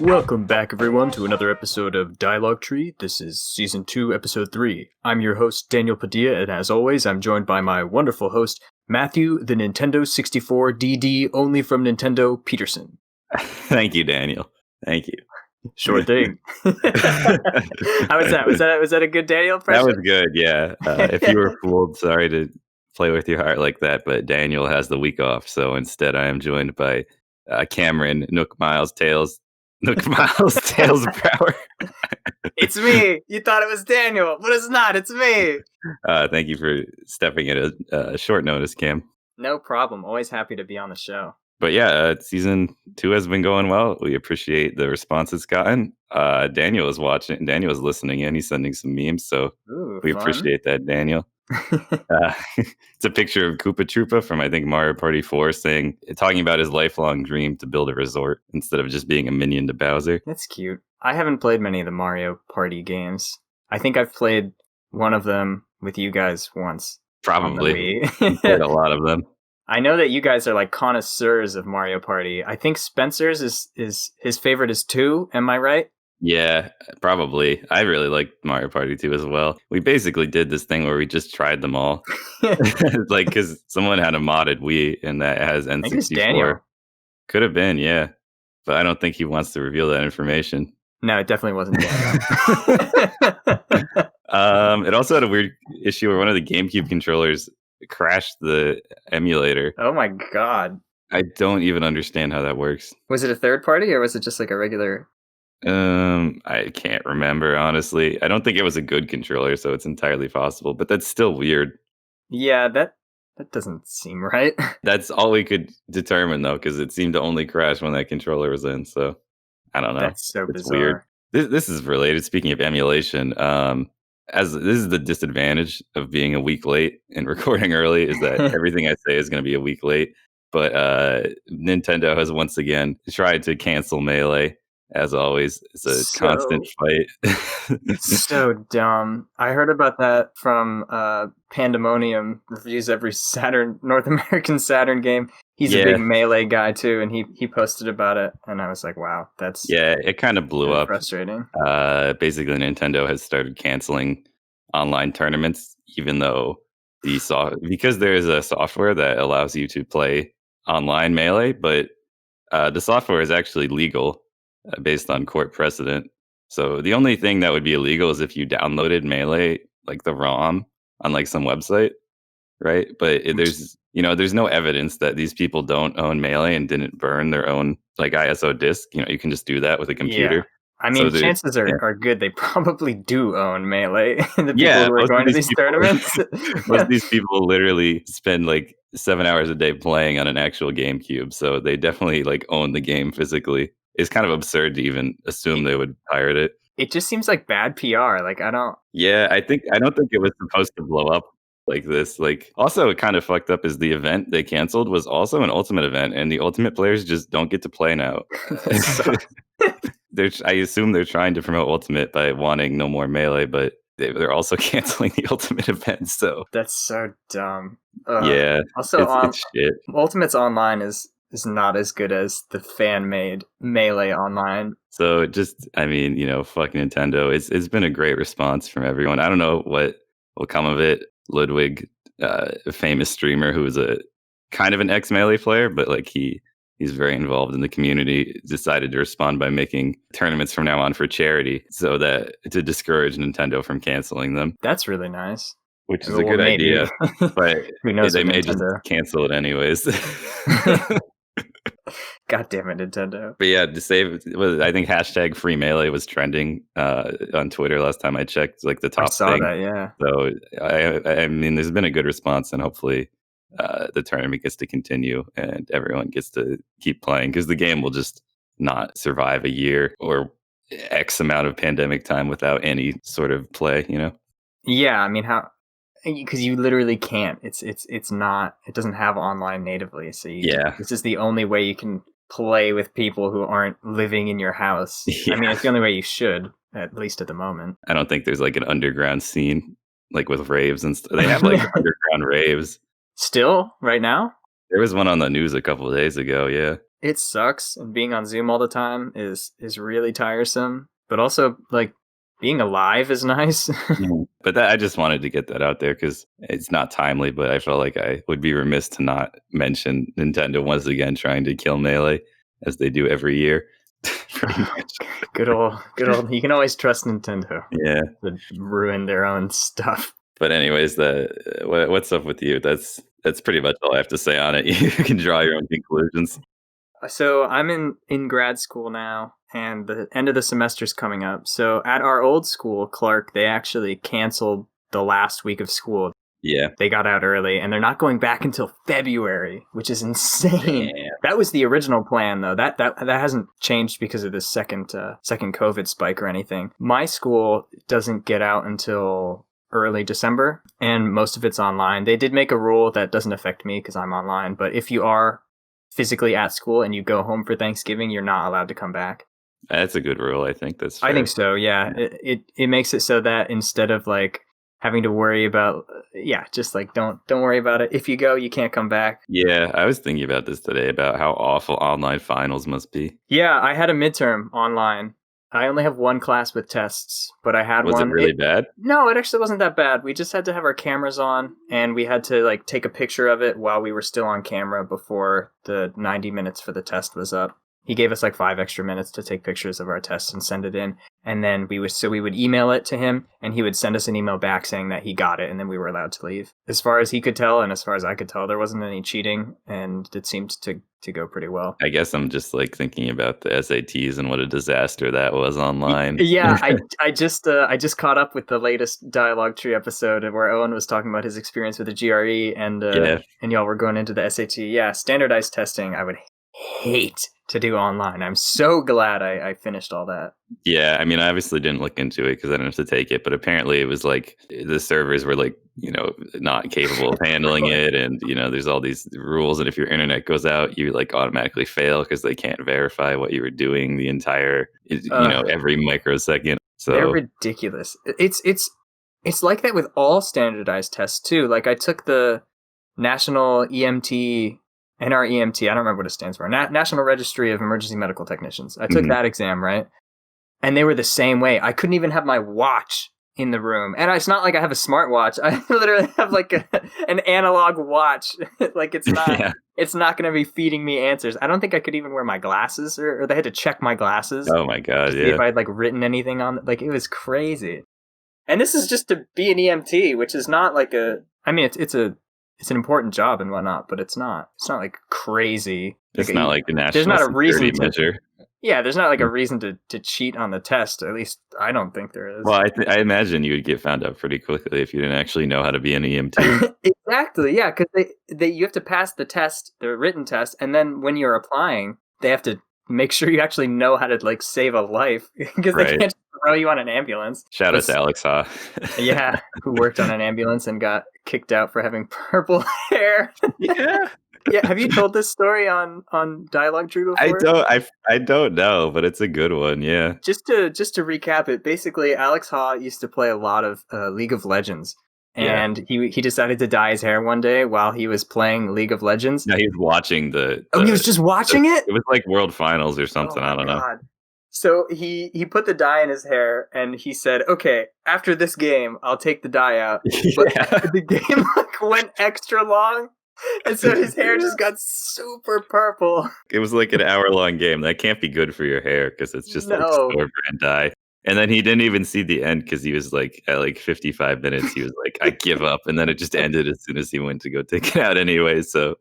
Welcome back, everyone, to another episode of Dialogue Tree. This is Season 2, Episode 3. I'm your host, Daniel Padilla, and as always, I'm joined by my wonderful host, Matthew, the Nintendo 64 DD, only from Nintendo, Peterson. Thank you, Daniel. Thank you. Sure thing. How was that? Was that a good Daniel impression? That was good, yeah. If you were fooled, sorry to play with your heart like that, but Daniel has the week off, so instead I am joined by Cameron, Nook Miles, Tails of Power. It's me! You thought it was Daniel, but it's not, it's me! Thank you for stepping at a short notice, Cam. No problem. Always happy to be on the show. But yeah, Season 2 has been going well. We appreciate the response it's gotten. Daniel is watching. Daniel is listening in. He's sending some memes, so we appreciate that, Daniel. It's a picture of Koopa Troopa from, I think, Mario Party 4 talking about his lifelong dream to build a resort instead of just being a minion to Bowser. That's cute. I haven't played many of the Mario Party games. I think I've played one of them with you guys once. Probably. Played a lot of them. I know that you guys are like connoisseurs of Mario Party. I think Spencer's is his favorite is 2. Am I right? Yeah, probably. I really like Mario Party 2 as well. We basically did this thing where we just tried them all. Like, because someone had a modded Wii and that has N64. I think it's Daniel. Could have been, yeah. But I don't think he wants to reveal that information. No, it definitely wasn't Daniel. It also had a weird issue where one of the GameCube controllers crashed the emulator. Oh my god. I don't even understand how that works. Was it a third party or was it just like a regular? I can't remember, honestly. I don't think it was a good controller, so it's entirely possible, but that's still weird. Yeah, that doesn't seem right. That's all we could determine, though, because it seemed to only crash when that controller was in, so I don't know. That's so it's bizarre. Weird. This is related, speaking of emulation, as this is the disadvantage of being a week late and recording early is that everything I say is going to be a week late. But Nintendo has once again tried to cancel Melee. As always, it's a constant fight. So dumb. I heard about that from Pandemonium, reviews every North American Saturn game. He's a big Melee guy too, and he posted about it, and I was like, wow, that's it kind of blew up. Frustrating. Basically, Nintendo has started canceling online tournaments, even though because there is a software that allows you to play online Melee, but the software is actually legal. Based on court precedent. So the only thing that would be illegal is if you downloaded Melee, like the ROM, on like some website, right? But there's no evidence that these people don't own Melee and didn't burn their own like ISO disk. You can just do that with a computer. Yeah. I mean, chances are good. They probably do own Melee. The people who are going to these tournaments. Most of these people literally spend like 7 hours a day playing on an actual GameCube. So they definitely like own the game physically. It's kind of absurd to even assume they would pirate it. It just seems like bad PR. Like, I don't. Yeah, I don't think it was supposed to blow up like this. Like, also, it kind of fucked up is the event they canceled was also an Ultimate event, and the Ultimate players just don't get to play now. I assume they're trying to promote Ultimate by wanting no more Melee, but they're also canceling the Ultimate event. So that's so dumb. Yeah. Also, it's shit. Ultimate's online is not as good as the fan-made Melee online. So just, I mean, fuck Nintendo. It's been a great response from everyone. I don't know what will come of it. Ludwig, a famous streamer who is a kind of an ex-Melee player, but like he's very involved in the community, decided to respond by making tournaments from now on for charity so that to discourage Nintendo from canceling them. That's really nice. Which is a good idea. But who knows, they may just cancel it anyways. God damn it, Nintendo. But yeah, to save, I think hashtag free Melee was trending on Twitter last time I checked, like the top I saw thing. That, yeah. So I mean, there's been a good response, and hopefully the tournament gets to continue and everyone gets to keep playing, because the game will just not survive a year or X amount of pandemic time without any sort of play, Yeah, I mean, how? Because you literally can't. It's not. It doesn't have online natively. So this is the only way you can play with people who aren't living in your house. Yeah. I mean, it's the only way you should, at least at the moment. I don't think there's like an underground scene like with raves and stuff. They have like underground raves. Still, right now? There was one on the news a couple of days ago, yeah. it sucks, and being on Zoom all the time is really tiresome. But also, like, being alive is nice. But that I just wanted to get that out there because it's not timely, but I felt like I would be remiss to not mention Nintendo once again trying to kill Melee as they do every year. Pretty much. Good old. You can always trust Nintendo. Yeah. To ruin their own stuff. But anyways, what's up with you? That's pretty much all I have to say on it. You can draw your own conclusions. So I'm in grad school now, and the end of the semester's coming up. So at our old school, Clark, they actually canceled the last week of school. Yeah. They got out early, and they're not going back until February, which is insane. Damn. That was the original plan, though. That hasn't changed because of this second COVID spike or anything. My school doesn't get out until early December, and most of it's online. They did make a rule that doesn't affect me because I'm online, but if you are physically at school and you go home for Thanksgiving, you're not allowed to come back. That's a good rule. I think that's fair. I think so, yeah. It makes it so that instead of like having to worry about just like don't worry about it. If you go, you can't come back. Yeah, I was thinking about this today about how awful online finals must be. Yeah, I had a midterm online. I only have one class with tests, but I had one. Was it really bad? No, it actually wasn't that bad. We just had to have our cameras on, and we had to like take a picture of it while we were still on camera before the 90 minutes for the test was up. He gave us like 5 extra minutes to take pictures of our tests and send it in. And then we would email it to him, and he would send us an email back saying that he got it, and then we were allowed to leave. As far as he could tell, and as far as I could tell, there wasn't any cheating, and it seemed to go pretty well. I guess I'm just like thinking about the SATs and what a disaster that was online. Yeah, I just caught up with the latest Dialogue Tree episode where Owen was talking about his experience with the GRE, and y'all were going into the SAT. Yeah, standardized testing I would hate to do online. I'm so glad I finished all that. Yeah, I mean, I obviously didn't look into it because I didn't have to take it, but apparently it was like the servers were like, not capable of handling it, and there's all these rules, and if your internet goes out, you like automatically fail because they can't verify what you were doing the entire, every microsecond. So they're ridiculous. It's like that with all standardized tests too. Like I took the National EMT. NREMT, I don't remember what it stands for. National Registry of Emergency Medical Technicians. I took that exam, right? And they were the same way. I couldn't even have my watch in the room. And it's not like I have a smartwatch. I literally have like an analog watch. Like it's not going to be feeding me answers. I don't think I could even wear my glasses, or they had to check my glasses. Oh my God, yeah. If I had like written anything on it. Like it was crazy. And this is just to be an EMT, which is not like it's an important job and whatnot, but it's not like crazy. It's not like a national security measure. Yeah, there's not like a reason to cheat on the test. At least I don't think there is. Well, I imagine you would get found out pretty quickly if you didn't actually know how to be an EMT. Exactly, yeah, because you have to pass the test, the written test, and then when you're applying, they have to make sure you actually know how to like save a life because they can't just throw you on an ambulance. Shout out to Alex Ha. Yeah, who worked on an ambulance and got kicked out for having purple hair. Yeah. Yeah, have you told this story on Dialogue Tree before? I don't know, but it's a good one. Yeah. Just to recap it, basically, Alex Ha used to play a lot of League of Legends, and he decided to dye his hair one day while he was playing League of Legends. No, he was watching he was just watching it. It was like World Finals or something. I don't know. So he put the dye in his hair, and he said, "Okay, after this game, I'll take the dye out." But the game like went extra long. And so his hair just got super purple. It was like an hour-long game. That can't be good for your hair because it's just like store brand dye. And then he didn't even see the end because he was like at like 55 minutes. He was like, "I give up," and then it just ended as soon as he went to go take it out anyway. So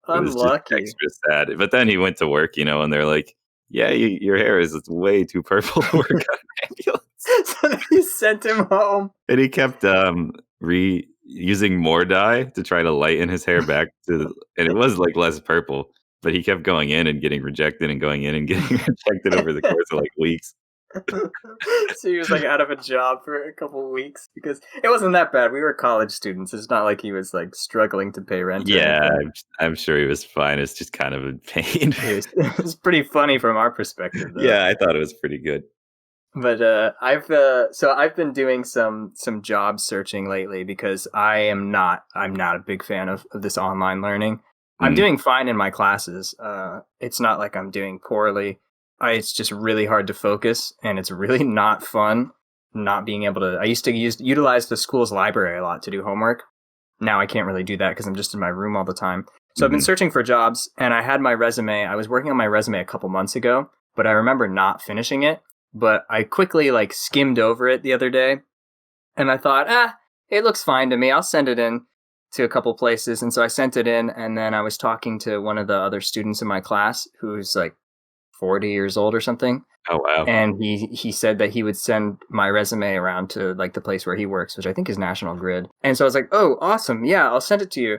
it was just extra sad. But then he went to work, and they're like, "Yeah, your hair is way too purple to work on an ambulance." So he sent him home, and he kept using more dye to try to lighten his hair back and it was like less purple, but he kept going in and getting rejected and going in and getting rejected over the course of like weeks. So he was like out of a job for a couple of weeks because it wasn't that bad. We were college students. It's not like he was like struggling to pay rent. Yeah, I'm sure he was fine. It's just kind of a pain. It was pretty funny from our perspective, though. Yeah, I thought it was pretty good. But I've been doing some job searching lately because I'm not a big fan of this online learning. I'm doing fine in my classes. It's not like I'm doing poorly. It's just really hard to focus, and it's really not fun not being able to. I used to utilize the school's library a lot to do homework. Now I can't really do that because I'm just in my room all the time. So I've been searching for jobs, and I had my resume. I was working on my resume a couple months ago, but I remember not finishing it. But I quickly skimmed over it the other day, and I thought, it looks fine to me. I'll send it in to a couple places. And so I sent it in, and then I was talking to one of the other students in my class who's 40 years old or something. Oh, wow. And he said that he would send my resume around to the place where he works, which I think is National Grid. And so I was like, oh, awesome. Yeah, I'll send it to you.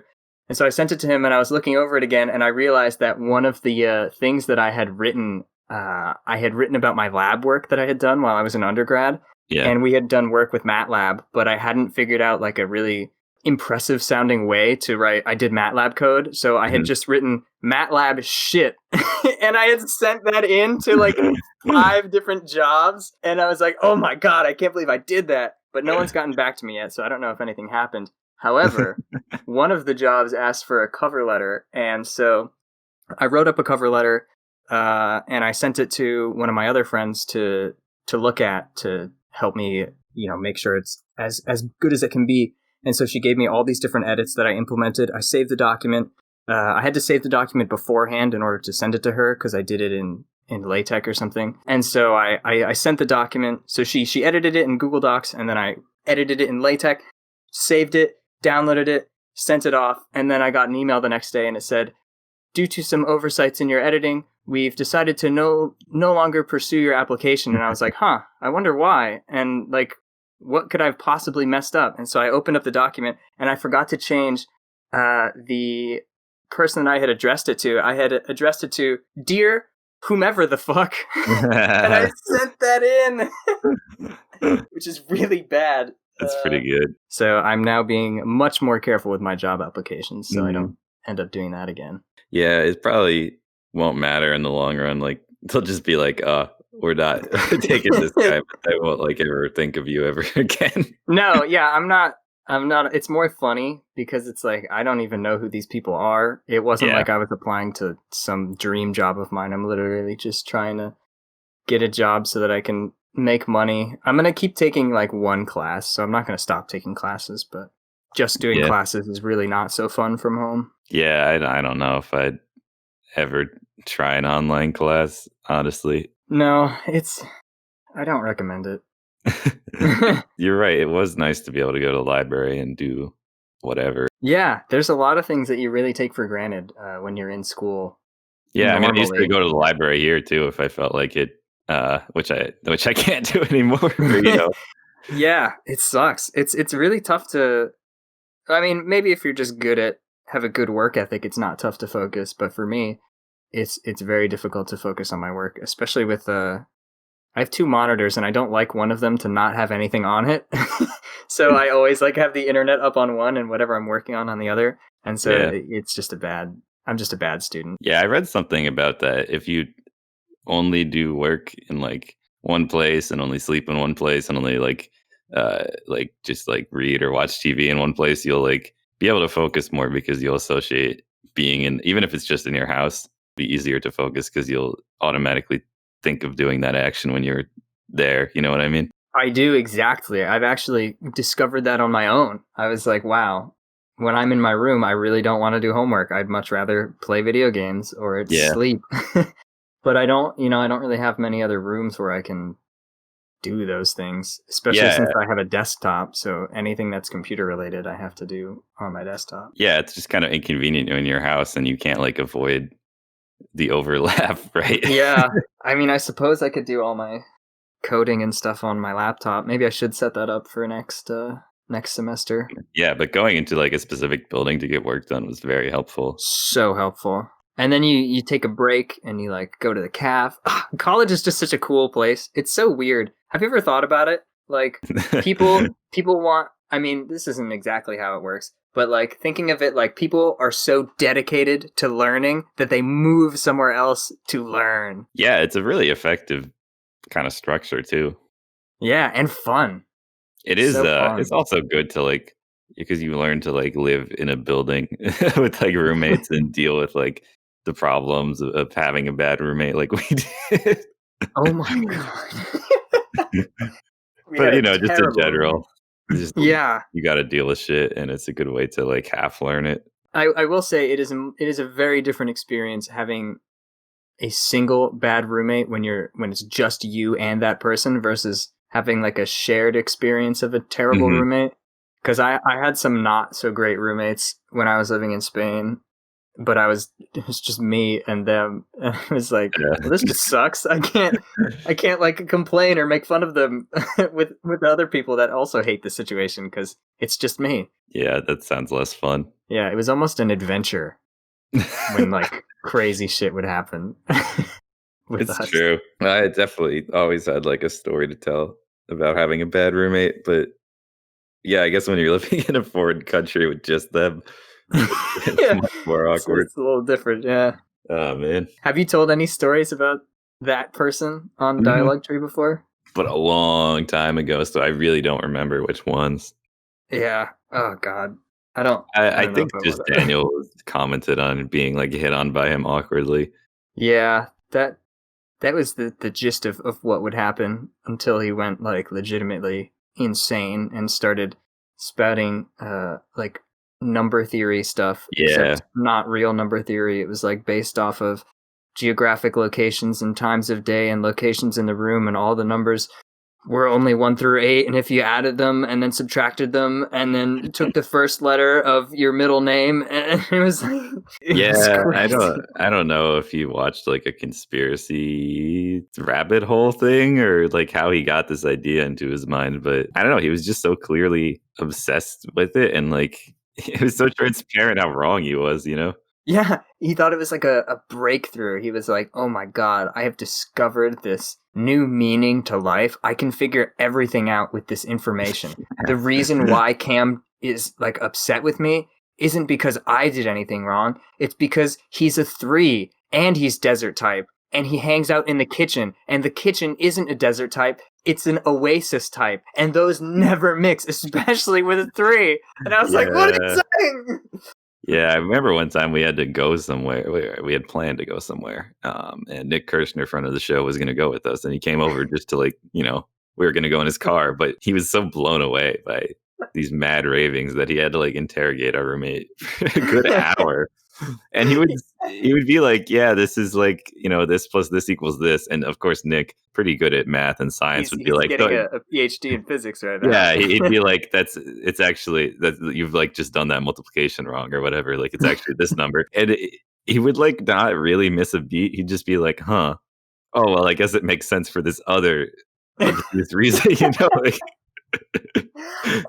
And so I sent it to him, and I was looking over it again, and I realized that one of the things that I had written about my lab work that I had done while I was an undergrad. Yeah. And we had done work with MATLAB, but I hadn't figured out a really impressive sounding way to write. I did MATLAB code, so I had just written MATLAB shit, and I had sent that in to 5 different jobs, and I was like, oh my god, I can't believe I did that. But no one's gotten back to me yet, so I don't know if anything happened. However, one of the jobs asked for a cover letter, and so I wrote up a cover letter, and I sent it to one of my other friends to look at, to help me, make sure it's as good as it can be. And so she gave me all these different edits that I implemented. I saved the document. I had to save the document beforehand in order to send it to her because I did it in LaTeX or something. And so I sent the document. So she edited it in Google Docs, and then I edited it in LaTeX, saved it, downloaded it, sent it off. And then I got an email the next day, and it said, due to some oversights in your editing, we've decided to no longer pursue your application. And I was like, I wonder why. And what could I have possibly messed up? And so I opened up the document, and I forgot to change the person that I had addressed it to. I had addressed it to Dear whomever the fuck. And I sent that in, which is really bad. That's pretty good. So I'm now being much more careful with my job applications, so I don't end up doing that again. Yeah, it probably won't matter in the long run. They'll just be like, we're not taking this guy, but they won't ever think of you ever again. No, yeah, I'm not. It's more funny because it's I don't even know who these people are. It wasn't like I was applying to some dream job of mine. I'm literally just trying to get a job so that I can make money. I'm going to keep taking one class, so I'm not going to stop taking classes, but just doing classes is really not so fun from home. Yeah, I don't know if I'd ever try an online class, honestly. No, I don't recommend it. You're right. It was nice to be able to go to the library and do whatever. Yeah, there's a lot of things that you really take for granted when you're in school. Yeah, I used to go to the library here too if I felt like it, which I can't do anymore. Yeah, it sucks. It's really tough to. Maybe if you're just have a good work ethic, it's not tough to focus. But for me, it's very difficult to focus on my work, especially with I have 2 monitors, and I don't like one of them to not have anything on it. So I always have the internet up on one and whatever I'm working on the other. And so it's just I'm just a bad student. Yeah, I read something about that. If you only do work in one place and only sleep in one place and only just read or watch TV in one place, you'll be able to focus more because you'll associate being in, even if it's just in your house, be easier to focus because you'll automatically think of doing that action when you're there. You know what I mean? I do, exactly. I've actually discovered that on my own. I was like, wow, when I'm in my room, I really don't want to do homework. I'd much rather play video games or sleep. But I don't really have many other rooms where I can do those things, especially since I have a desktop. So anything that's computer related, I have to do on my desktop. Yeah, it's just kind of inconvenient in your house, and you can't avoid the overlap, right? Yeah. I suppose I could do all my coding and stuff on my laptop. Maybe I should set that up for next semester. Yeah, but going into a specific building to get work done was very helpful. So helpful. And then you take a break and you go to the caf. College is just such a cool place. It's so weird. Have you ever thought about it? People want, this isn't exactly how it works, but thinking of it people are so dedicated to learning that they move somewhere else to learn. Yeah, it's a really effective kind of structure too. Yeah, and fun. It is. So it's also good to because you learn to like live in a building with like roommates and deal with like the problems of having a bad roommate like we did. Oh my god. We But had you a know, just in terrible roommate. general, just Yeah. you got to deal with shit, and it's a good way to like half learn it. I will say it is a very different experience having a single bad roommate when it's just you and that person versus having like a shared experience of a terrible Hmm. roommate. Because I had some not so great roommates when I was living in Spain, but it was just me and them. And I was like, well, this just sucks. I can't like complain or make fun of them with the other people that also hate the situation because it's just me. Yeah, that sounds less fun. Yeah, it was almost an adventure when like crazy shit would happen with It's us. true. I definitely always had like a story to tell about having a bad roommate, but yeah, I guess when you're living in a foreign country with just them, it's Yeah, much more awkward. it's a little different. Yeah. Oh man. Have you told any stories about that person on Mhm. Dialogue Tree before? But a long time ago, so I really don't remember which ones. Yeah. Oh God. I I don't know think if I just want to. Daniel commented on being like hit on by him awkwardly. Yeah, that was the gist of what would happen until he went like legitimately insane and started spouting like number theory stuff, Yeah. except not real number theory. It was like based off of geographic locations and times of day and locations in the room, and all the numbers were only 1 through 8, and if you added them and then subtracted them and then took the first letter of your middle name, and it was like it was Yeah, crazy. I don't know if you watched like a conspiracy rabbit hole thing or like how he got this idea into his mind, but I don't know, he was just so clearly obsessed with it and like it was so transparent how wrong he was, you know? Yeah, he thought it was like a breakthrough. He was like, "Oh my god, I have discovered this new meaning to life. I can figure everything out with this information. The reason why Cam is like upset with me isn't because I did anything wrong. It's because he's a 3 and he's desert type and he hangs out in the kitchen and the kitchen isn't a desert type. It's an oasis type and those never mix, especially with a 3." And I was like, "What are you Yeah. saying?" Yeah, I remember one time we had to go somewhere. We had planned to go somewhere, and Nick Kirshner, friend of the show, was going to go with us, and he came over just to like, you know, we were going to go in his car, but he was so blown away by these mad ravings that he had to like interrogate our roommate for a good hour. And he would be like, "Yeah, this is like, you know, this plus this equals this," and of course, Nick, pretty good at math and science, would be He's like, getting a PhD in physics right now. yeah, he'd be like, it's actually that you've like just done that multiplication wrong or whatever. Like it's actually this number. And he would like not really miss a beat. He'd just be like, huh. Oh well, I guess it makes sense for this other obtuse reason, you know? Like,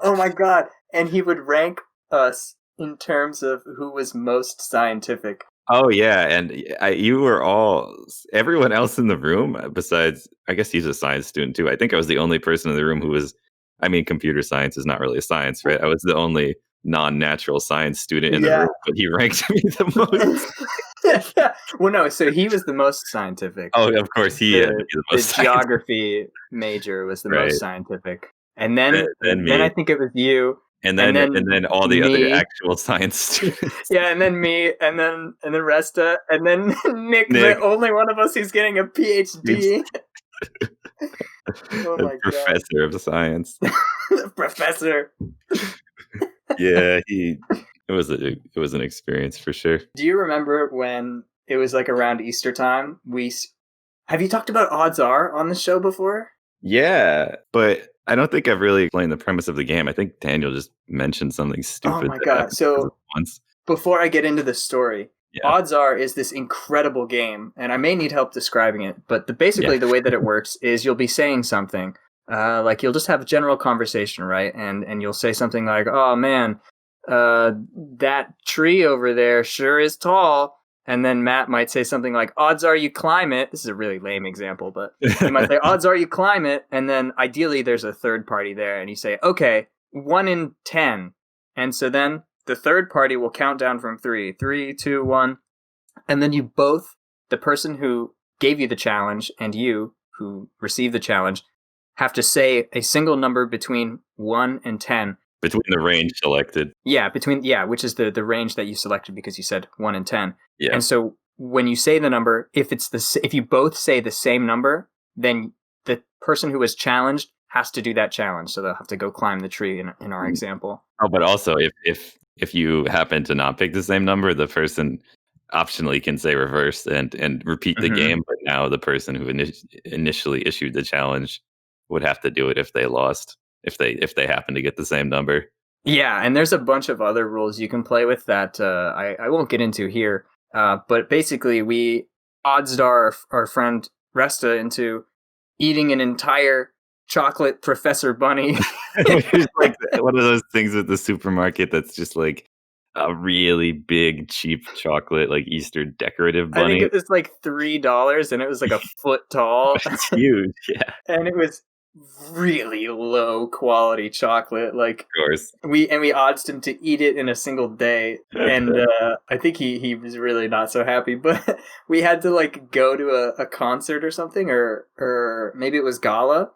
Oh my god! And he would rank us in terms of who was most scientific. oh yeah, and you were all everyone else in the room besides I guess he's a science student too. I think I was the only person in the room who was I mean, computer science is not really a science, right? I was the only non-natural science student in the Yeah. room, but he ranked me the most. Yeah. Well, no. So he was the most scientific. Oh, of course, he had to be the The most scientific, geography major was the most right? scientific, Then then I me, think it was you, and then all the other me. actual science students. Yeah, and then me, and then Resta, and then Nick, the Nick, only one of us who's getting a he's PhD. Oh a my god, professor of science. professor! Yeah, it was an experience for sure. Do you remember when it was like around Easter time? Have you talked about odds are on the show before? Yeah, but I don't think I've really explained the premise of the game. I think Daniel just mentioned something Oh stupid my that god! happened So once. before I get into the story, Yeah, odds are is this incredible game, and I may need help describing it. But yeah, basically, the way that it works is you'll be saying something, like you'll just have a general conversation, right? And you'll say something like, "Oh man, that tree over there sure is tall." And then Matt might say something like, "Odds are you climb it." This is a really lame example, but you might say, "Odds are you climb it," and then ideally there's a third party there, and you say, "Okay, 1 in 10," and so then the third party will count down from 3, 3, 2, 1, and then you both, the person who gave you the challenge and you who received the challenge, have to say a single number between 1 and 10 Between the range selected. Yeah, which is the range that you selected because you said 1 and 10. Yeah. And so when you say the number, if you both say the same number, then the person who was challenged has to do that challenge. So they'll have to go climb the tree in our example. Oh, but also if you happen to not pick the same number, the person optionally can say reverse and repeat the game. But now the person who initially issued the challenge would have to do it if they lost, if they happen to get the same number. Yeah, and there's a bunch of other rules you can play with that I won't get into here. But basically, we oddsed our friend Resta into eating an entire chocolate Professor Bunny. It's like one of those things at the supermarket that's just like a really big, cheap chocolate, like Easter decorative bunny. I think it was like $3, and it was like a foot tall. It's huge, yeah. And it was really low quality chocolate. Like, of course. we oddsed him to eat it in a single day, and I think he was really not so happy. But we had to like go to a concert or something, or maybe it was gala,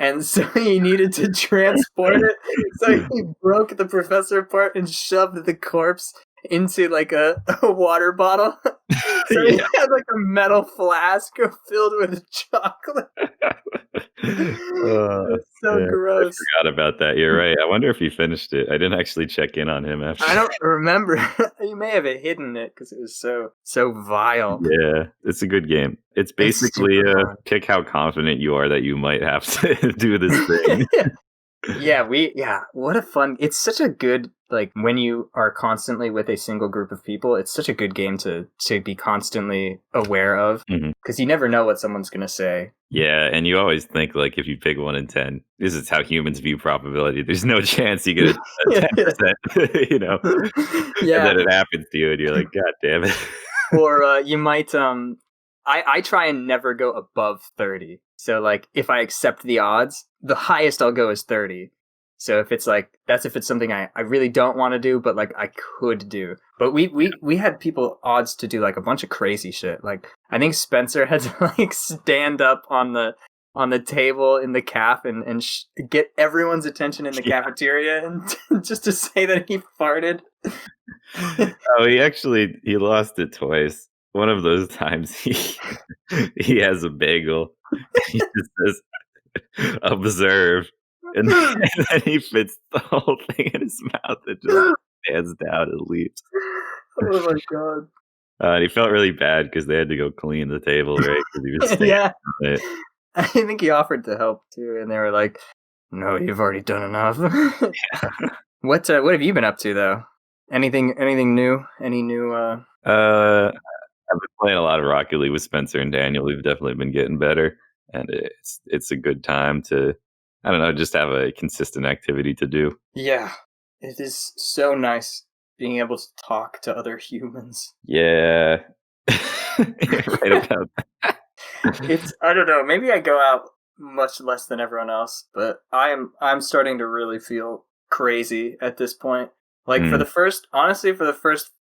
and so he needed to transport it. So he broke the professor apart and shoved the corpse into like a water bottle. So he had like a metal flask filled with chocolate. It's so gross. I forgot about that. You're right. I wonder if he finished it. I didn't actually check in on him after. I don't remember. He may have hidden it because it was so vile. Yeah, it's a good game. It's basically pick how confident you are that you might have to do this thing. What a fun. It's such a good, like, when you are constantly with a single group of people, it's such a good game to be constantly aware of, because you never know what someone's going to say. Yeah, and you always think, like, if you pick 1 in 10, this is how humans view probability. There's no chance you get a 10%, you know? Yeah. And then it happens to you, and you're like, God damn it. Or you might, I try and never go above 30. So, like, if I accept the odds, the highest I'll go is 30. So if it's like, that's if it's something I really don't want to do, but like I could do. But we had people odds to do like a bunch of crazy shit. Like, I think Spencer had to like stand up on the table in the caf and get everyone's attention in the cafeteria and just to say that he farted. Oh, he lost it twice. One of those times he has a bagel. He just says, observe. And then he fits the whole thing in his mouth and just stands down and leaves. Oh my god. And he felt really bad because they had to go clean the table, right? Because he was standing on it. I think he offered to help too, and they were like, "No, you've already done enough." What have you been up to though? Anything new? Any new? I've been playing a lot of Rocket League with Spencer and Daniel. We've definitely been getting better, and it's a good time to, I don't know, just have a consistent activity to do. Yeah, it is so nice being able to talk to other humans. Yeah, right about that. I don't know. Maybe I go out much less than everyone else, but I'm starting to really feel crazy at this point. Like for the first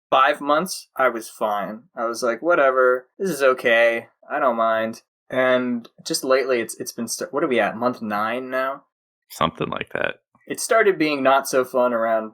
5 months, I was fine. I was like, whatever, this is okay. I don't mind. And just lately, it's been what are we at? Month 9 now? Something like that. It started being not so fun around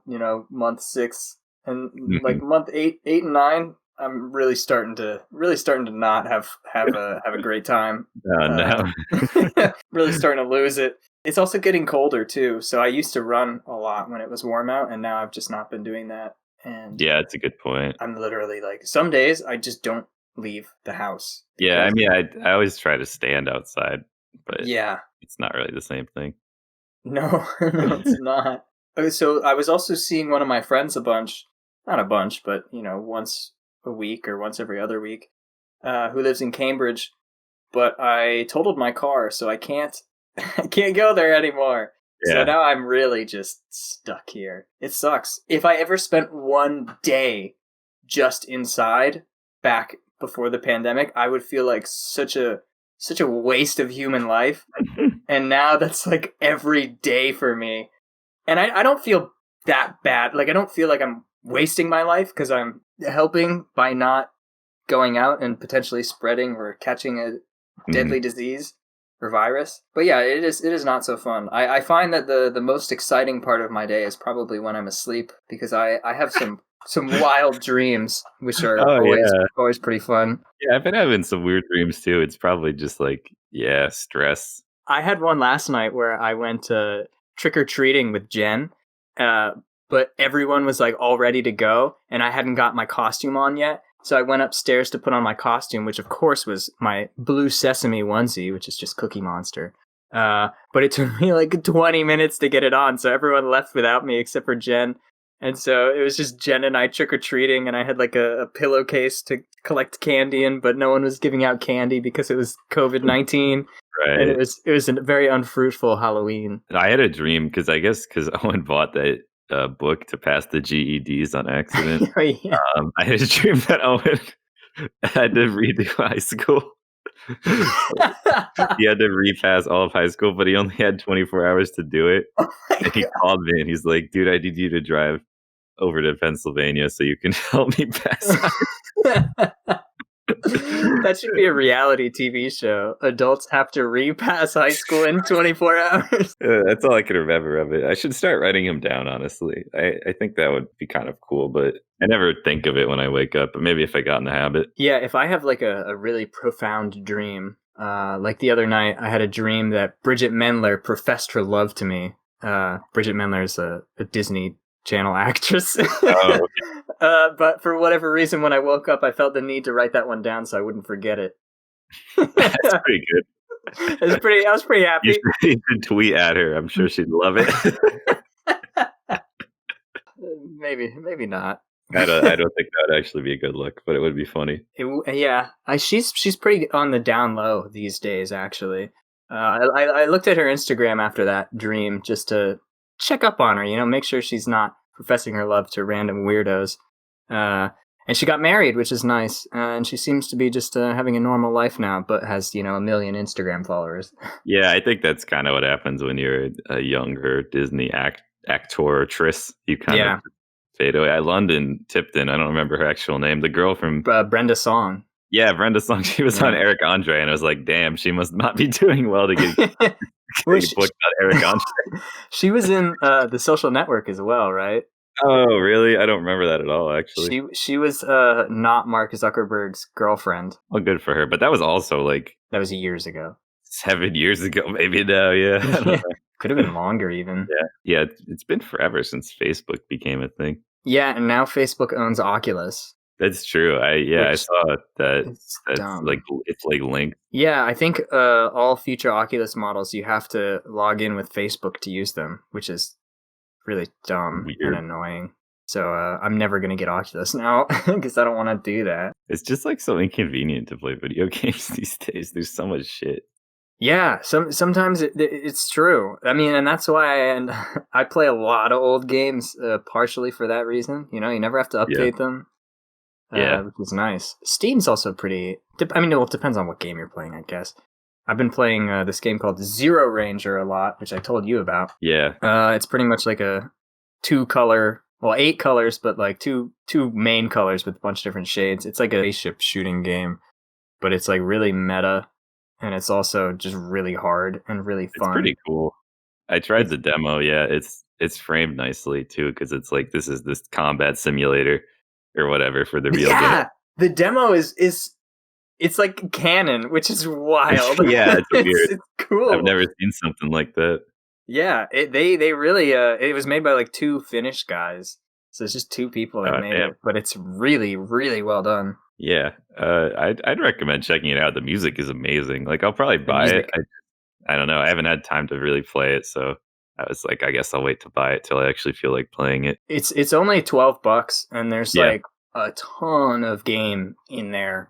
month 6, and like month 8 and 9. I'm really starting to not have a great time. Oh no. Really starting to lose it. It's also getting colder too. So I used to run a lot when it was warm out, and now I've just not been doing that. And yeah, it's a good point. I'm literally like, some days I just don't leave the house. Yeah, I mean, I always try to stand outside, but yeah, it's not really the same thing. No, it's not. So I was also seeing one of my friends not a bunch, but once a week or once every other week, who lives in Cambridge. But I totaled my car, so I can't go there anymore. Yeah. So now I'm really just stuck here. It sucks. If I ever spent one day just inside back before the pandemic, I would feel like such a waste of human life. And now that's like every day for me. And I don't feel that bad. Like, I don't feel like I'm wasting my life because I'm helping by not going out and potentially spreading or catching a deadly disease or virus. But yeah, it is not so fun. I find that the most exciting part of my day is probably when I'm asleep, because I have some wild dreams, which are always pretty fun. Yeah, I've been having some weird dreams too. It's probably just like, stress. I had one last night where I went trick-or-treating with Jen, but everyone was like all ready to go, and I hadn't got my costume on yet. So I went upstairs to put on my costume, which of course was my blue sesame onesie, which is just Cookie Monster. But it took me like 20 minutes to get it on, so everyone left without me except for Jen. And so it was just Jen and I trick-or-treating, and I had like a pillowcase to collect candy in, but no one was giving out candy because it was COVID-19. Right. And it was a very unfruitful Halloween. I had a dream because Owen bought that book to pass the GEDs on accident. Yeah. I had a dream that Owen had to redo high school. He had to repass all of high school, but he only had 24 hours to do it. And he called me and he's like, dude, I need you to drive over to Pennsylvania so you can help me pass. That should be a reality TV show. Adults have to repass high school in 24 hours. That's all I can remember of it. I should start writing him down, honestly. I think that would be kind of cool, but I never think of it when I wake up. But maybe if I got in the habit. Yeah, if I have like a really profound dream, like the other night, I had a dream that Bridget Mendler professed her love to me. Bridget Mendler is a Disney Channel actress. Oh, okay. But for whatever reason, when I woke up, I felt the need to write that one down so I wouldn't forget it. That's pretty good. I was pretty happy. You should tweet at her. I'm sure she'd love it. Maybe not. I don't think that would actually be a good look, but it would be funny. She's pretty on the down low these days, actually. I looked at her Instagram after that dream just to check up on her, make sure she's not professing her love to random weirdos. And she got married, which is nice. And she seems to be just having a normal life now, but has, 1 million Instagram followers. Yeah, I think that's kind of what happens when you're a younger Disney actress. You kind of fade away. London Tipton, I don't remember her actual name. The girl from Brenda Song. Yeah, Brenda Song. She was on Eric Andre, and I was like, damn, she must not be doing well to get booked on Eric Andre. She was in The Social Network as well, right? Oh, really? I don't remember that at all, actually. She was not Mark Zuckerberg's girlfriend. Oh, good for her. But that was also like... That was years ago. 7 years ago, maybe now, yeah. Could have been longer, even. Yeah, it's been forever since Facebook became a thing. Yeah, and now Facebook owns Oculus. That's true. I saw that. It's like linked. Yeah, I think all future Oculus models, you have to log in with Facebook to use them, which is really dumb and annoying. So I'm never going to get Oculus now because I don't want to do that. It's just like so inconvenient to play video games these days. There's so much shit. Yeah, sometimes it's true. I mean, and that's why I play a lot of old games partially for that reason. You never have to update them. Which is nice. Steam's also pretty... it depends on what game you're playing, I guess. I've been playing this game called Zero Ranger a lot, which I told you about. Yeah. It's pretty much like a 2-color... Well, 8 colors, but like two main colors with a bunch of different shades. It's like a spaceship shooting game, but it's like really meta, and it's also just really hard and really fun. It's pretty cool. I tried the demo, It's framed nicely, too, because it's like this is this combat simulator or whatever for the real game. Yeah, the demo is it's like canon, which is wild. Yeah, it's weird. It's cool. I've never seen something like that. Yeah, they really it was made by like 2 Finnish guys, so it's just 2 people that made it, but it's really, really well done. Yeah, I'd recommend checking it out. The music is amazing. Like I'll probably buy it. I don't know. I haven't had time to really play it, so I was like, I guess I'll wait to buy it till I actually feel like playing it. It's only $12, and there's like a ton of game in there.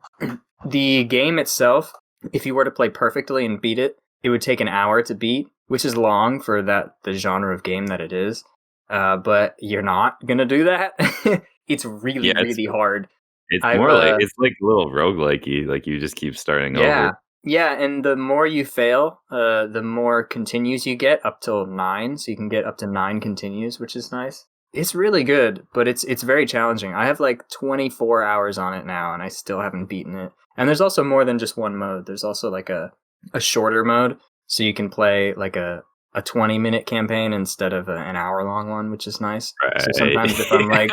The game itself, if you were to play perfectly and beat it, it would take an hour to beat, which is long for the genre of game that it is. But you're not gonna do that. It's really, really hard. It's more like it's like a little roguelike-y, like you just keep starting over. Yeah, and the more you fail, the more continues you get, up till 9. So you can get up to 9 continues, which is nice. It's really good, but it's very challenging. I have like 24 hours on it now, and I still haven't beaten it. And there's also more than just one mode. There's also like a a shorter mode, so you can play like a 20-minute campaign instead of an hour-long one, which is nice. Right. So sometimes if I'm like,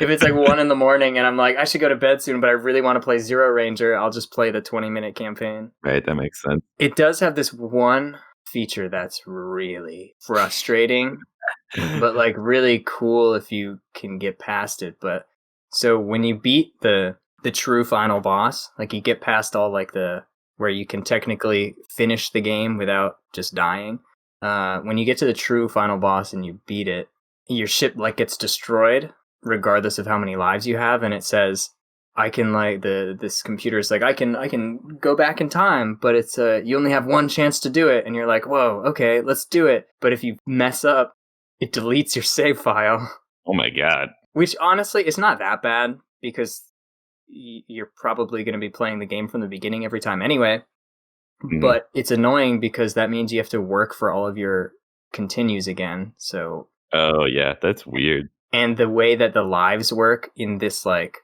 if it's like 1 a.m. and I'm like, I should go to bed soon, but I really want to play Zero Ranger, I'll just play the 20-minute campaign. Right, that makes sense. It does have this one feature that's really frustrating, but like really cool if you can get past it. But so when you beat the true final boss, like you get past all like the where you can technically finish the game without just dying. When you get to the true final boss and you beat it, your ship like gets destroyed regardless of how many lives you have, and it says, I can like this computer is like I can go back in time, but it's you only have one chance to do it, and you're like, whoa, okay, let's do it. But if you mess up, it deletes your save file. Oh my god! Which honestly, it's not that bad because you're probably going to be playing the game from the beginning every time anyway. Mm-hmm. But it's annoying because that means you have to work for all of your continues again. So. Oh yeah, that's weird. And the way that the lives work in this like.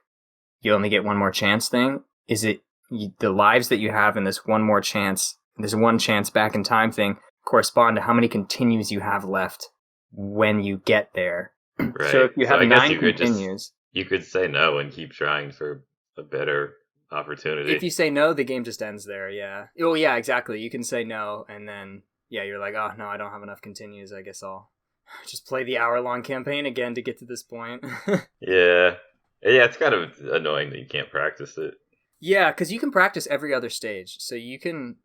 You only get one more chance thing, is the lives that you have in this one more chance, this one chance back in time thing correspond to how many continues you have left when you get there. Right. So if you have 9 continues, you could say no and keep trying for a better opportunity. If you say no, the game just ends there, yeah. Oh yeah, exactly. You can say no and then you're like, oh no, I don't have enough continues, I guess I'll just play the hour-long campaign again to get to this point. Yeah. Yeah, it's kind of annoying that you can't practice it. Yeah, because you can practice every other stage. So you can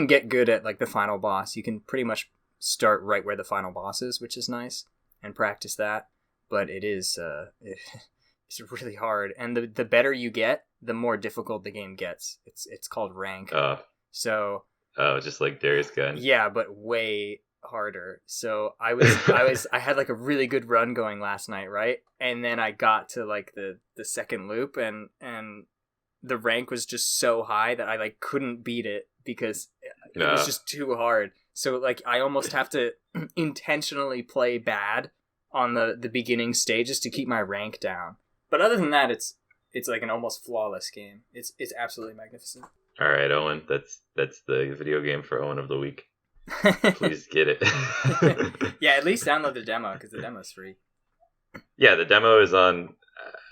get good at like the final boss. You can pretty much start right where the final boss is, which is nice, and practice that. But it is it's really hard. And the better you get, the more difficult the game gets. It's called rank. So just like Darius Gun. Yeah, but way harder. So I had like a really good run going last night, right? And then I got to like the second loop and the rank was just so high that I like couldn't beat it because it was just too hard. So like I almost have to intentionally play bad on the beginning stages to keep my rank down. But other than that, it's like an almost flawless game. It's absolutely magnificent. All right, Owen, that's the video game for Owen of the week. Please get it. Yeah, at least download the demo because the demo's free. Yeah, the demo is on.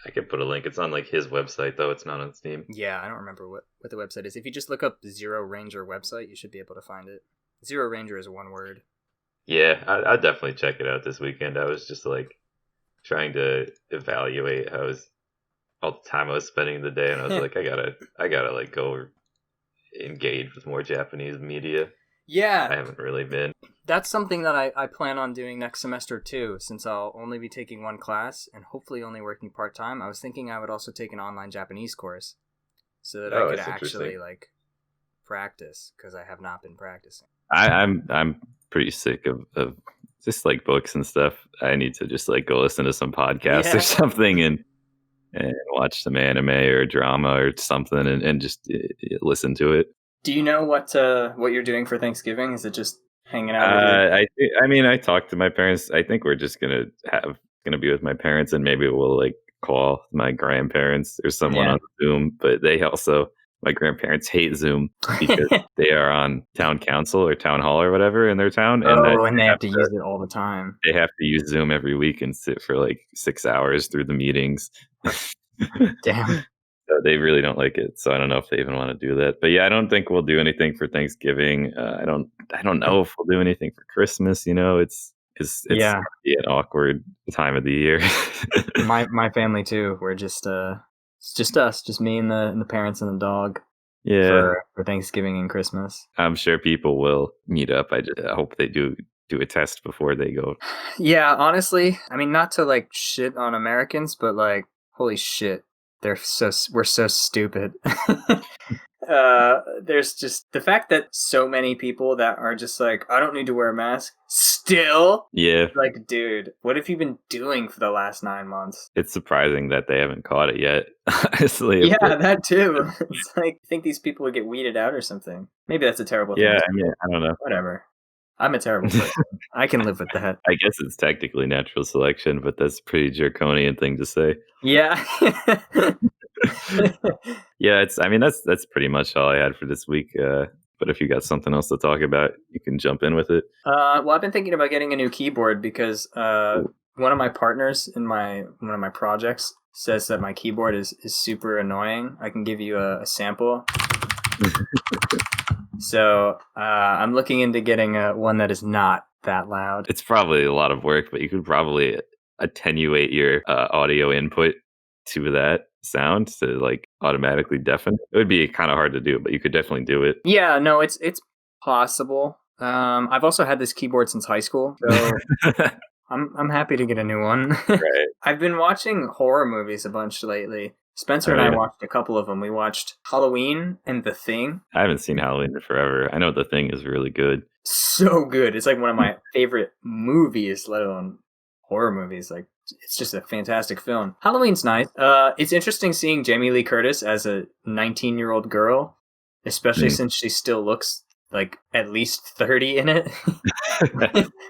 I can put a link. It's on like his website though. It's not on Steam. Yeah, I don't remember what the website is. If you just look up the Zero Ranger website, you should be able to find it. Zero Ranger is one word. Yeah, I'll definitely check it out this weekend. I was just like trying to evaluate how all the time I was spending the day, and I was like, I gotta like go engage with more Japanese media. Yeah. I haven't really been. That's something that I plan on doing next semester too, since I'll only be taking one class and hopefully only working part-time. I was thinking I would also take an online Japanese course so that I could actually like practice because I have not been practicing. I'm pretty sick of just like books and stuff. I need to just like go listen to some podcasts or something and watch some anime or drama or something and just listen to it. Do you know what you're doing for Thanksgiving? Is it just hanging out with you? I talked to my parents. I think we're just gonna be with my parents, and maybe we'll like call my grandparents or someone on Zoom. But my grandparents hate Zoom because they are on town council or town hall or whatever in their town, and they have to use it all the time. They have to use Zoom every week and sit for like 6 hours through the meetings. Damn. So they really don't like it. So I don't know if they even want to do that. But yeah, I don't think we'll do anything for Thanksgiving. I don't know if we'll do anything for Christmas. You know, it's an awkward time of the year. my family too. We're just it's just us, just me and the parents and the dog. Yeah, for Thanksgiving and Christmas. I'm sure people will meet up. I just hope they do a test before they go. Yeah, honestly, I mean, not to like shit on Americans, but like, holy shit. We're so stupid. There's just the fact that so many people that are just like, I don't need to wear a mask still. Yeah. Like, dude, what have you been doing for the last 9 months? It's surprising that they haven't caught it yet. Honestly. Yeah, that too. It's like, I think these people would get weeded out or something. Maybe that's a terrible thing. Yeah, I don't know. Whatever. I'm a terrible person. I can live with that. I guess it's technically natural selection, but that's a pretty draconian thing to say. Yeah. Yeah, that's pretty much all I had for this week. But if you got something else to talk about, you can jump in with it. Well, I've been thinking about getting a new keyboard because one of my partners in one of my projects says that my keyboard is super annoying. I can give you a sample. So I'm looking into getting one that is not that loud. It's probably a lot of work, but you could probably attenuate your audio input to that sound to like automatically deafen. It would be kind of hard to do, but you could definitely do it. Yeah, no, it's possible. I've also had this keyboard since high school, so I'm happy to get a new one. Right. I've been watching horror movies a bunch lately. Spencer and I watched a couple of them. We watched Halloween and The Thing. I haven't seen Halloween in forever. I know The Thing is really good. So good. It's like one of my favorite movies, let alone horror movies. Like, it's just a fantastic film. Halloween's nice. It's interesting seeing Jamie Lee Curtis as a 19-year-old girl, especially since she still looks like at least 30 in it.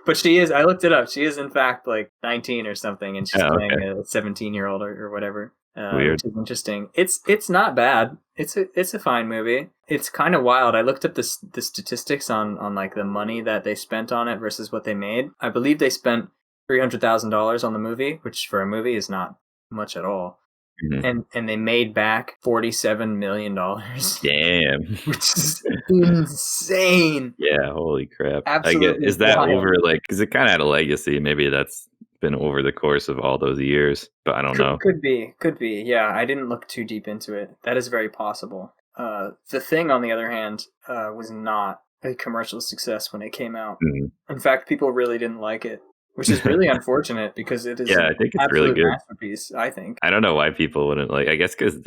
But she is, I looked it up, she is in fact like 19 or something, and she's playing a 17-year-old or whatever. Weird. Which is interesting. It's not bad. It's a fine movie. It's kind of wild. I looked up the statistics on like the money that they spent on it versus what they made. I believe they spent $300,000 on the movie, which for a movie is not much at all. Mm-hmm. And they made back $47 million. Damn. Which is insane. Yeah, holy crap. Absolutely. Is that wild. Over like, because it kind of had a legacy. Maybe that's been over the course of all those years, but I don't know. Could be. Yeah, I didn't look too deep into it. That is very possible. The Thing, on the other hand, was not a commercial success when it came out. Mm-hmm. In fact, people really didn't like it, which is really unfortunate because it is I think it's really good masterpiece, I think. I don't know why people wouldn't like. I guess because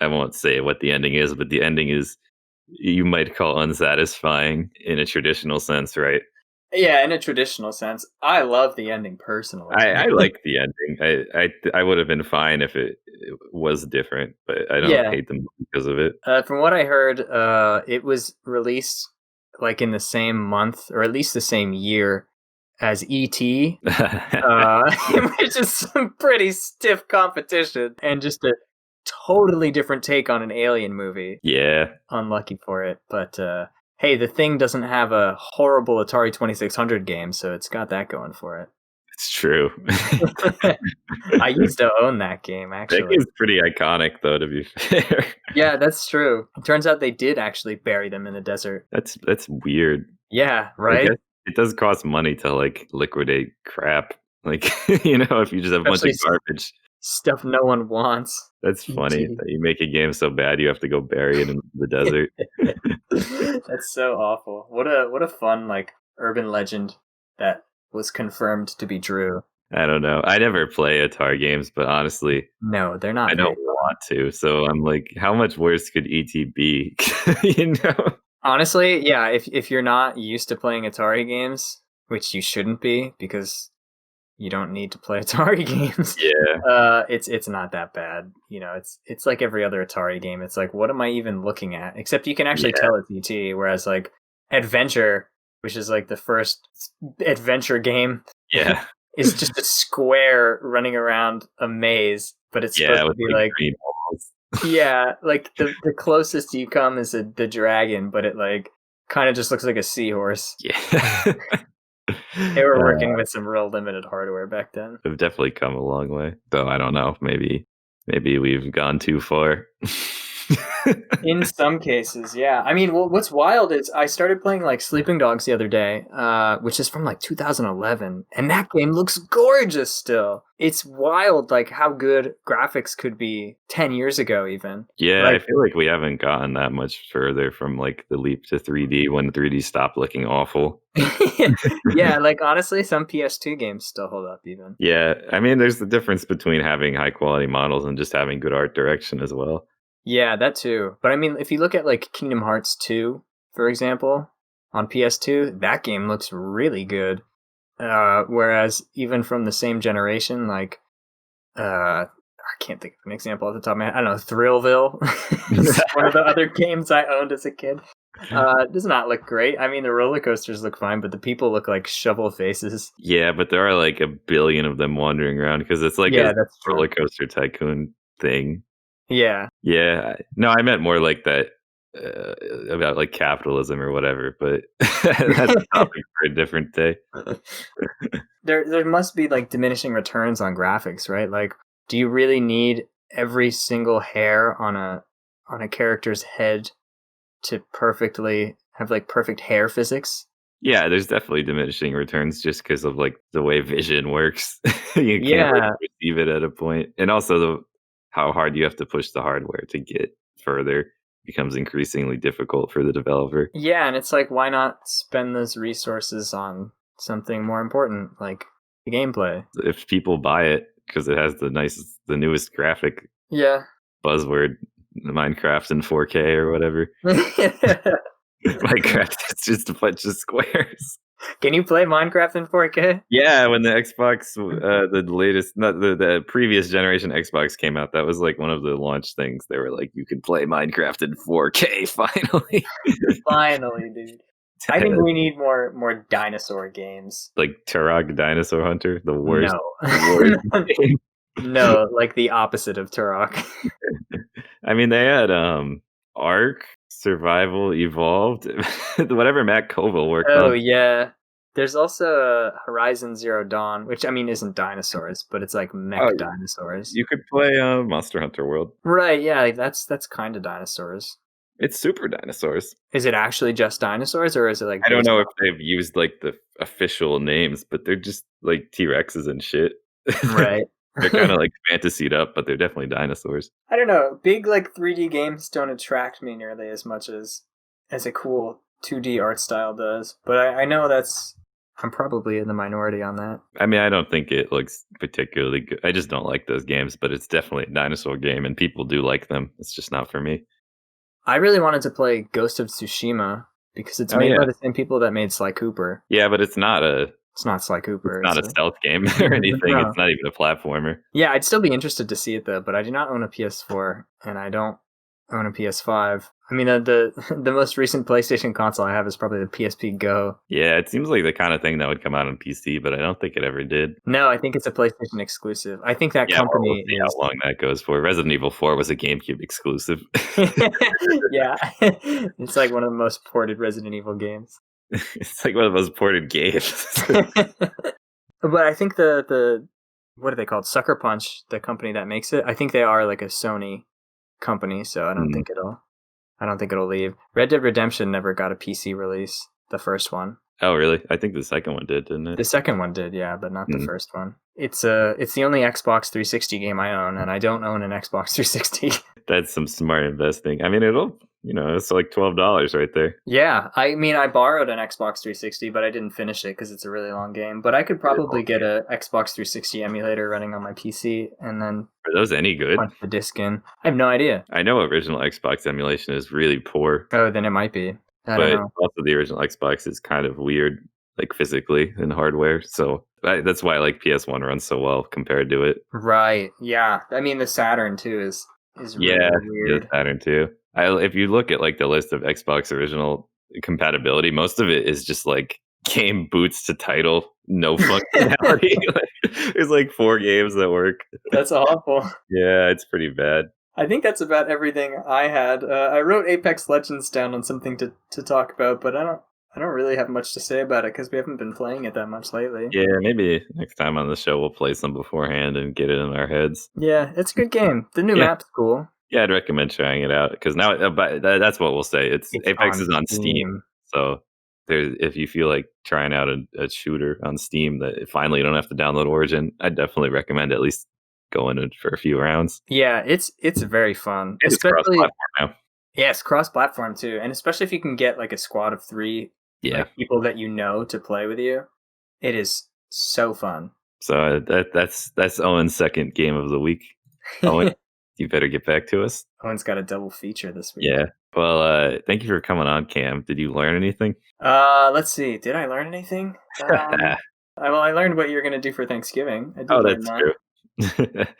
I won't say what the ending is, but the ending is you might call unsatisfying in a traditional sense, right? Yeah, in a traditional sense. I love the ending personally. I like the ending. I would have been fine if it was different, but I don't hate them because of it. From what I heard, it was released like in the same month, or at least the same year, as E.T., which is some pretty stiff competition and just a totally different take on an alien movie. Yeah. Unlucky for it, but hey, The Thing doesn't have a horrible Atari 2600 game, so it's got that going for it. It's true. I used to own that game, actually. That game's pretty iconic, though, to be fair. Yeah, that's true. It turns out they did actually bury them in the desert. That's weird. Yeah, right? It does cost money to, like, liquidate crap. Like, you know, if you just have a bunch of garbage. Stuff no one wants. That's funny that you make a game so bad you have to go bury it in the desert. That's so awful. What a fun like urban legend that was confirmed to be true. I don't know. I never play Atari games, but honestly, no, they're not. I don't want to. So I'm like, how much worse could ET be? You know? Honestly, yeah. If you're not used to playing Atari games, which you shouldn't be, because you don't need to play Atari games. Yeah. It's not that bad. You know, it's like every other Atari game. It's like, what am I even looking at? Except you can actually tell it's ET, whereas like Adventure, which is like the first adventure game, is just a square running around a maze, but it's supposed to be like like the closest you come is the dragon, but it like kind of just looks like a seahorse. Yeah. They were working with some real limited hardware back then. They've definitely come a long way. Though I don't know. Maybe we've gone too far. In some cases, yeah. I mean, what's wild is I started playing like Sleeping Dogs the other day, which is from like 2011, and that game looks gorgeous still. It's wild, like how good graphics could be 10 years ago, even. Yeah, like, I feel like we haven't gotten that much further from like the leap to 3D when 3D stopped looking awful. Yeah, like honestly, some PS2 games still hold up even. Yeah, I mean, there's the difference between having high quality models and just having good art direction as well. Yeah, that too. But I mean, if you look at like Kingdom Hearts 2, for example, on PS2, that game looks really good. Whereas even from the same generation, like, I can't think of an example off the top of my head. I don't know, Thrillville. One of the other games I owned as a kid. Does not look great. I mean, the roller coasters look fine, but the people look like shovel faces. Yeah, but there are like a billion of them wandering around because it's like a roller coaster tycoon thing. Yeah. Yeah. No, I meant more like that about like capitalism or whatever, but that's a topic for a different day. There must be like diminishing returns on graphics, right? Like, do you really need every single hair on a character's head to perfectly have like perfect hair physics? Yeah, there's definitely diminishing returns just because of like the way vision works. You can't like, Yeah. perceive it at a point, and also how hard you have to push the hardware to get further becomes increasingly difficult for the developer. Yeah, and it's like, why not spend those resources on something more important, like the gameplay? If people buy it because it has the newest graphic Yeah. buzzword, Minecraft in 4K or whatever. Minecraft is just a bunch of squares. Can you play Minecraft in 4K? Yeah, when the Xbox, the latest, not the previous generation Xbox came out, that was like one of the launch things. They were like, you can play Minecraft in 4K finally. Finally, dude. I think we need more dinosaur games. Like Turok Dinosaur Hunter, the worst. No. Game. No, like the opposite of Turok. I mean, they had Ark, Survival Evolved, whatever Matt Koval worked on. Oh yeah. There's also Horizon Zero Dawn, which I mean isn't dinosaurs, but it's like mech dinosaurs. You could play Monster Hunter World. Right, yeah, that's kind of dinosaurs. It's super dinosaurs. Is it actually just dinosaurs, or is it like? I don't know if they've used like the official names, but they're just like T-Rexes and shit. Right. They're kind of like fantasied up, but they're definitely dinosaurs. I don't know. Big like 3D games don't attract me nearly as much as a cool 2D art style does. But I know I'm probably in the minority on that. I mean, I don't think it looks particularly good. I just don't like those games, but it's definitely a dinosaur game, and people do like them. It's just not for me. I really wanted to play Ghost of Tsushima because it's made by the same people that made Sly Cooper. Yeah, but it's not Sly Cooper. It's not a stealth game or anything. No. It's not even a platformer. Yeah, I'd still be interested to see it though, but I do not own a PS4 and I don't own a PS5. I mean, the most recent PlayStation console I have is probably the PSP Go. Yeah, it seems like the kind of thing that would come out on PC, but I don't think it ever did. No, I think it's a PlayStation exclusive. I think that company we'll see how long that goes for. Resident Evil 4 was a GameCube exclusive. Yeah, it's like one of the most ported Resident Evil games. It's like one of the most ported games. But I think the what are they called? Sucker Punch, the company that makes it. I think they are like a Sony company, so I don't think it'll leave. Red Dead Redemption never got a PC release, the first one. Oh, really? I think the second one did, didn't it? The second one did, yeah, but not the first one. It's the only Xbox 360 game I own, and I don't own an Xbox 360. That's some smart investing. I mean, it's like $12 right there. Yeah, I mean, I borrowed an Xbox 360, but I didn't finish it because it's a really long game. But I could probably get a Xbox 360 emulator running on my PC, and then are those any good? Punch the disc in. I have no idea. I know original Xbox emulation is really poor. Oh, then it might be. But also the original Xbox is kind of weird, like physically and hardware. So that's why like PS1 runs so well compared to it. Right. Yeah. I mean, the Saturn too is really weird. The Saturn too. If you look at like the list of Xbox original compatibility, most of it is just like game boots to title, no functionality. There's like 4 games that work. That's awful. Yeah, it's pretty bad. I think that's about everything I had. I wrote Apex Legends down on something to talk about, but I don't really have much to say about it because we haven't been playing it that much lately. Yeah, maybe next time on the show we'll play some beforehand and get it in our heads. Yeah, it's a good game. The new map's cool. Yeah, I'd recommend trying it out because now, but that's what we'll say. It's Apex is on Steam, so if you feel like trying out a shooter on Steam that finally you don't have to download Origin, I'd definitely recommend at least going in for a few rounds. Yeah, it's very fun. It's cross-platform now. Yeah, it's cross-platform too, and especially if you can get like a squad of 3 people that you know to play with you, it is so fun. So that's Owen's second game of the week. Owen, you better get back to us. Owen's got a double feature this week. Yeah. Well, thank you for coming on, Cam. Did you learn anything? Let's see. Did I learn anything? I learned what you're going to do for Thanksgiving. That's true.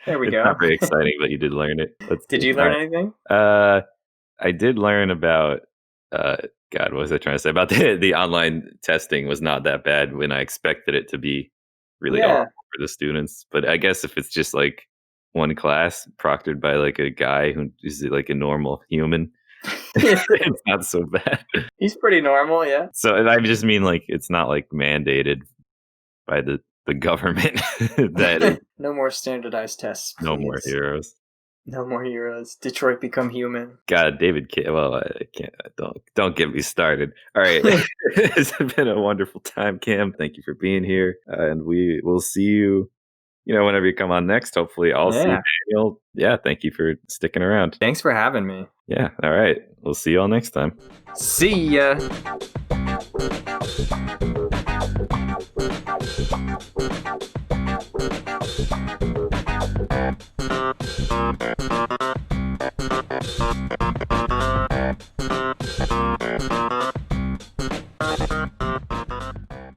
There we go. Not very exciting, but you did learn it. Did you learn anything? I did learn about what was I trying to say? About the online testing was not that bad when I expected it to be really awful for the students. But I guess if it's just like one class proctored by like a guy who is like a normal human, It's not so bad. He's pretty normal, yeah. So, and I just mean like it's not like mandated by the government that no more standardized tests. Please. No more heroes. No more heroes. Detroit become human. God, David. Well, I can't. Don't get me started. All right, it's been a wonderful time, Cam. Thank you for being here, and we will see you. Whenever you come on next, hopefully I'll see Daniel. Yeah, thank you for sticking around. Thanks for having me. Yeah, all right. We'll see you all next time. See ya.